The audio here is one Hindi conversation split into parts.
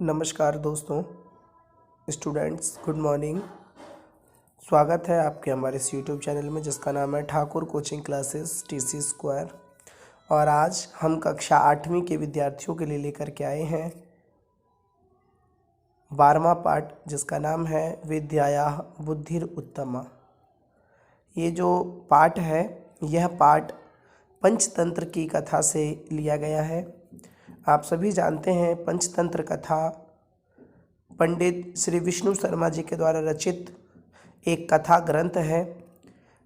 नमस्कार दोस्तों, स्टूडेंट्स, गुड मॉर्निंग। स्वागत है आपके हमारे इस यूट्यूब चैनल में जिसका नाम है Thakur coaching classes TC square. और आज हम कक्षा 8वीं के विद्यार्थियों के लिए लेकर के आए हैं 12वां पाठ जिसका नाम है विद्यायाः बुद्धिर उत्तमा। ये जो पाठ है यह पाठ पंचतंत्र की कथा से लिया गया है। आप सभी जानते हैं पंचतंत्र कथा पंडित श्री विष्णु शर्मा जी के द्वारा रचित एक कथा ग्रंथ है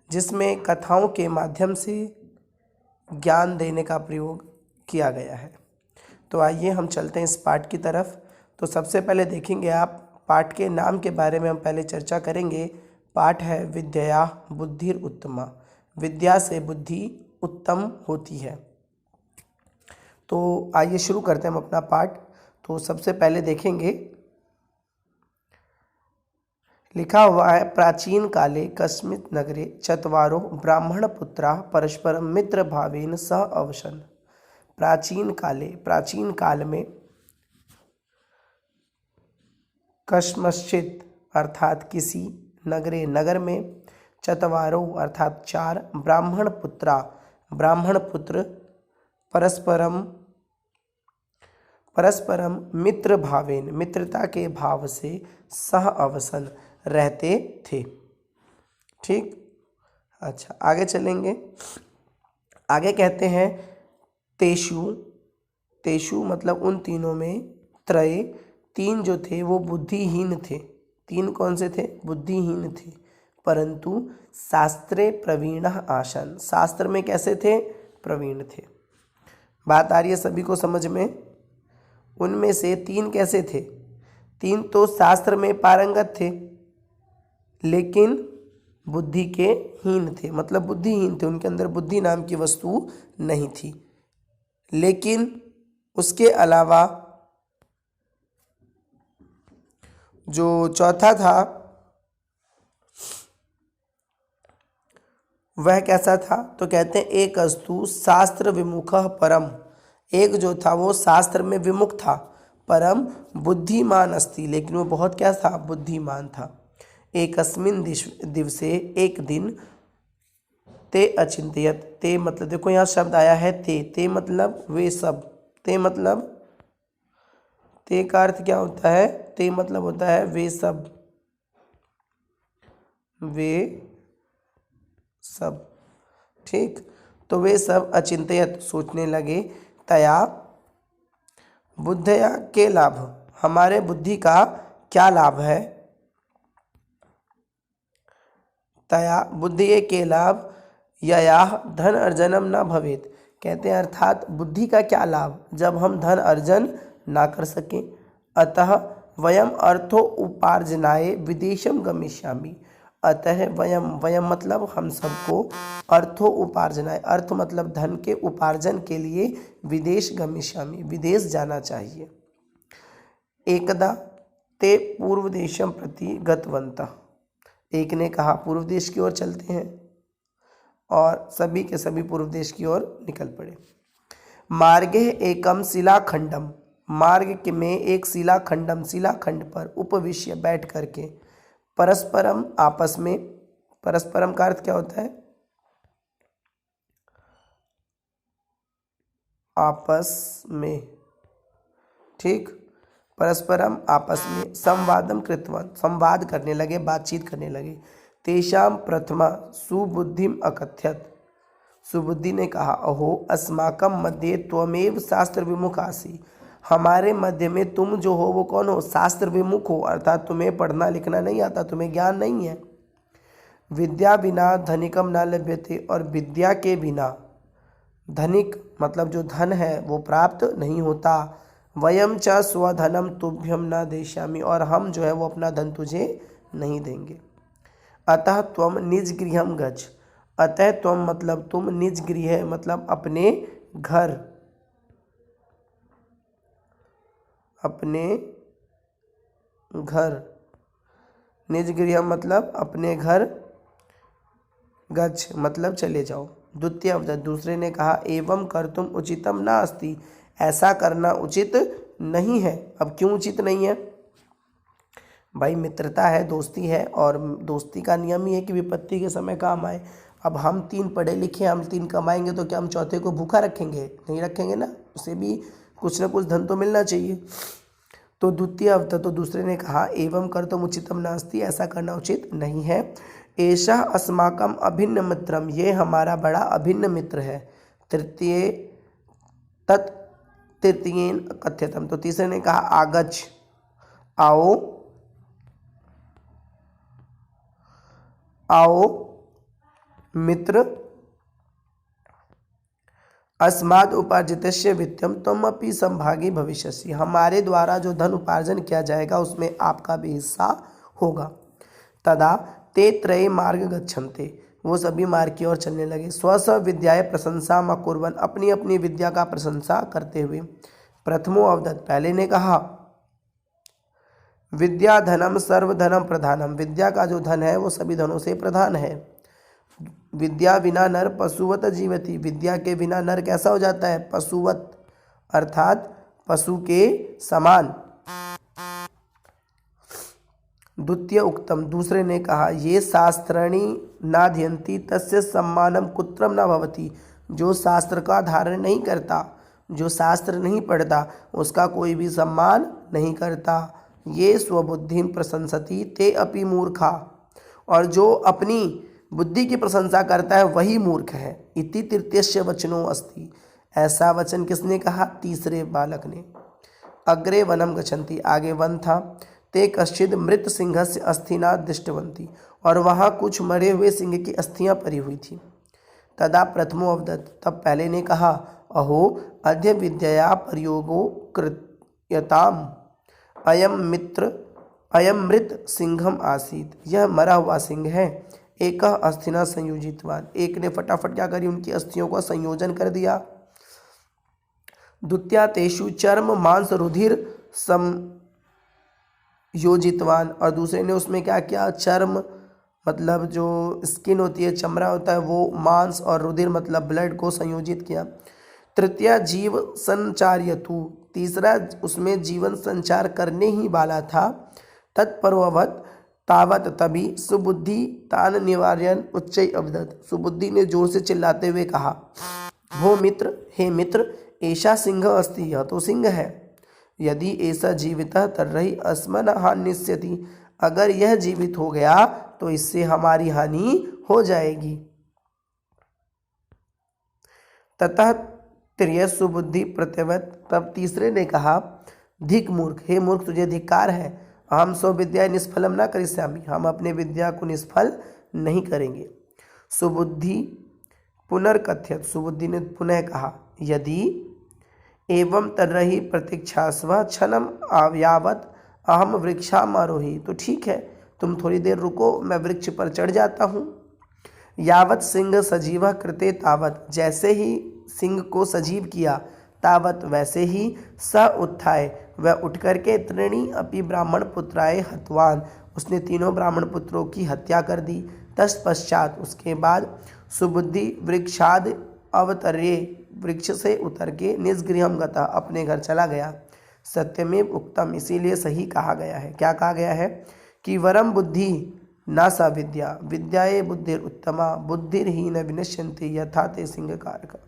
जिसमें कथाओं के माध्यम से ज्ञान देने का प्रयोग किया गया है। तो आइए हम चलते हैं इस पाठ की तरफ। तो सबसे पहले देखेंगे आप पाठ के नाम के बारे में हम पहले चर्चा करेंगे। पाठ है विद्यायाः बुद्धिर उत्तमा। विद्या से बुद्धि उत्तम होती है। तो आइए शुरू करते हैं हम अपना पाठ। तो सबसे पहले देखेंगे, लिखा हुआ है प्राचीन काले कस्मित् नगरे चत्वारो ब्राह्मण पुत्रा परस्परम मित्र भावेन सह अवसन। प्राचीन काल में कस्मश्चित अर्थात किसी नगरे नगर में चत्वारो अर्थात चार ब्राह्मण पुत्र परस्परम मित्र भावेन मित्रता के भाव से सह अवसन रहते थे। ठीक, अच्छा आगे चलेंगे। आगे कहते हैं तेषु मतलब उन तीनों में त्रये तीन जो थे वो बुद्धिहीन थे। तीन कौन से थे? बुद्धिहीन थे, परंतु शास्त्रे प्रवीणः आसन। शास्त्र में कैसे थे? प्रवीण थे। बात आ रही है सभी को समझ में? उनमें से तीन कैसे थे? तीन तो शास्त्र में पारंगत थे लेकिन बुद्धि के हीन थे, मतलब बुद्धिहीन थे, उनके अंदर बुद्धि नाम की वस्तु नहीं थी। लेकिन उसके अलावा जो चौथा था वह कैसा था? तो कहते हैं एक अस्तु शास्त्र विमुखः परम। एक जो था वो शास्त्र में विमुख था, परम बुद्धिमान अस्ति, लेकिन वो बहुत क्या था? बुद्धिमान था। एकस्मिन् दिवसे एक दिन ते अचिंत्यत। ते मतलब देखो यहाँ शब्द आया है ते मतलब वे सब। ते मतलब ते का अर्थ क्या होता है? ते मतलब होता है वे सब, ठीक। तो वे सब अचिंत्यत सोचने लगे, तया बुद्धया के लाभ, हमारे बुद्धि का क्या लाभ है? तया बुद्धि के लाभ ययाः धन अर्जनम न भवेत। कहते हैं अर्थात बुद्धि का क्या लाभ जब हम धन अर्जन ना कर सकें। अतः वयम अर्थो उपार्जनाय विदेशम गमिष्यामि। अतः वयम मतलब हम सबको, अर्थो उपार्जनाय अर्थ मतलब धन के उपार्जन के लिए विदेश गमिष्यामि विदेश जाना चाहिए। एकदा ते पूर्व देशम प्रति गतवन्तः। एक ने कहा पूर्व देश की ओर चलते हैं और सभी के सभी पूर्व देश की ओर निकल पड़े। मार्गे एकम शिलाखंडम, मार्ग में एक शिलाखंड पर उपविश्य बैठ करके परस्परम आपस में, परस्परम का अर्थ क्या होता है? आपस में, ठीक। परस्परम आपस में संवादम कृतवान, संवाद करने लगे, बातचीत करने लगे। तेषाम प्रथमा सुबुद्धिम अकथ्यत। सुबुद्धि ने कहा अहो अस्माकम मध्ये त्वमेव शास्त्र विमुख आसी। हमारे मध्य में तुम जो हो वो कौन हो? शास्त्र विमुख हो, अर्थात तुम्हें पढ़ना लिखना नहीं आता, तुम्हें ज्ञान नहीं है। विद्या बिना धनिकम न लभ्यते, और विद्या के बिना धनिक मतलब जो धन है वो प्राप्त नहीं होता। वयम च स्वधनम तुभ्यम न देष्यामि, और हम जो है वो अपना धन तुझे नहीं देंगे। अतः त्वम निज गृहम गच्छ। अतः त्वम मतलब तुम, निज गृह मतलब अपने घर, निज गृह मतलब अपने घर, गच्छ मतलब चले जाओ। द्वितीय अवसर दूसरे ने कहा एवं कर्तुम उचितम नास्ति, ऐसा करना उचित नहीं है। अब क्यों उचित नहीं है? भाई मित्रता है, दोस्ती है, और दोस्ती का नियम ही है कि विपत्ति के समय काम आए। अब हम 3 पढ़े लिखे, हम 3 कमाएंगे तो क्या हम चौथे को भूखा रखेंगे? नहीं रखेंगे ना, उसे भी कुछ ना कुछ धन तो मिलना चाहिए। तो द्वितीय अवतः, तो दूसरे ने कहा एवं कर्तुम् उचितम नास्ति, ऐसा करना उचित नहीं है। एषः अस्माकम अभिन्न मित्रम, ये हमारा बड़ा अभिन्न मित्र है। तृतीय तत् तृतीयेन कथ्यतम, तो तीसरे ने कहा आगच्छ, आओ आओ मित्र, अस्माद् उपार्जितस्य वित्तम त्वमपि संभागी भविष्यसि, हमारे द्वारा जो धन उपार्जन किया जाएगा उसमें आपका भी हिस्सा होगा। तदा ते त्रये मार्ग गच्छन्ते, वो सभी मार्ग की ओर चलने लगे। स्व स्व विद्याय प्रशंसा अकुर्वन्, अपनी अपनी विद्या का प्रशंसा करते हुए। प्रथमो अवदत्, पहले ने कहा विद्या धनम सर्वधनम प्रधानम, विद्या का जो धन है वो सभी धनों से प्रधान है। विद्या बिना नर पशुवत जीवति, विद्या के बिना नर कैसा हो जाता है? पशुवत, अर्थात पशु के समान। द्वितीय उक्तम, दूसरे ने कहा ये शास्त्राणि नाध्यन्ति तस्य सम्मानम कुत्रम न भवति, जो शास्त्र का धारण नहीं करता, जो शास्त्र नहीं पढ़ता, उसका कोई भी सम्मान नहीं करता। ये स्वबुद्धिम प्रशंसति ते अपि मूर्खा, और जो अपनी बुद्धि की प्रशंसा करता है वही मूर्ख है। इति तृतीयस्य वचनो अस्ति, ऐसा वचन किसने कहा? तीसरे बालक ने। अग्रे वनम गच्छन्ति, आगे वन था। ते कश्चिद मृत सिंहस्य अस्थिना दृष्टवन्ति, और वहाँ कुछ मरे हुए सिंह की अस्थियाँ पड़ी हुई थी। तदा प्रथमो अवदत्, तब पहले ने कहा अहो अद्य विद्यया प्रयोगो कृत्यताम, अयम मृत सिंहम आसीत, यह मरा हुआ सिंह है। एक अस्थिना संयोजितवान, एक ने फटाफट क्या करी, उनकी अस्थियों का संयोजन कर दिया। द्वितीया तेषु चर्म मांस रुधिर संयोजितवान, और दूसरे ने उसमें क्या किया? चर्म मतलब जो स्किन होती है, चमड़ा होता है, वो मांस, और रुधिर मतलब ब्लड को संयोजित किया। तृतीया जीव संचार्यतु, तीसरा उसमें जीवन संचार करने ही वाला था। तत्परोवत तावत, तभी सुबुद्धि तान निवार्यन उच्चै अवदत्, सुबुद्धि ने जोर से चिल्लाते हुए कहा भो मित्र, हे मित्र, ऐसा सिंह अस्ति, यह तो सिंह है। यदि ऐसा जीवितः तर्हि अस्मन् हानिष्यति, अगर यह जीवित हो गया तो इससे हमारी हानि हो जाएगी। ततः तृतीय सुबुद्धि प्रत्यवत, तब तीसरे ने कहा धिक मूर्ख, हे मूर्ख, तुझे धिक्कार है। हम स्व विद्या निष्फलम न करिष्यामि, हम अपने विद्या को निष्फल नहीं करेंगे। सुबुद्धि पुनर्कथ्यत, सुबुद्धि ने पुनः कहा यदि एवं तर्हि प्रतीक्षास्व क्षणम यावत अहम वृक्षामारोही, तो ठीक है, तुम थोड़ी देर रुको, मैं वृक्ष पर चढ़ जाता हूँ। यावत सिंह सजीव कृते तावत, जैसे ही सिंह को सजीव किया, तावत वैसे ही स उत्थाय, वह उठ करके त्रीणि अपि ब्राह्मण पुत्राय हतवान, उसने 3 ब्राह्मण पुत्रों की हत्या कर दी। तत्पश्चात, उसके बाद सुबुद्धि वृक्षाद अवतर्ये, वृक्ष से उतर के निजगृहम गता, अपने घर चला गया। सत्यमेव उक्तम, इसीलिए सही कहा गया है। क्या कहा गया है? कि वरम बुद्धि न सा विद्या, विद्याये बुद्धिर उत्तमा, बुद्धिर्हीन विनश्यन्ति यथा ते सिंहकारक,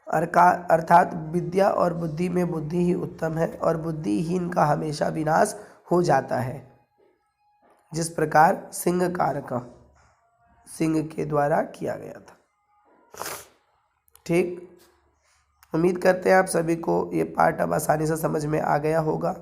अर्थात विद्या और बुद्धि में बुद्धि ही उत्तम है, और बुद्धिहीन का हमेशा विनाश हो जाता है, जिस प्रकार सिंहकारक सिंह के द्वारा किया गया था। ठीक, उम्मीद करते हैं आप सभी को ये पाठ अब आसानी से समझ में आ गया होगा।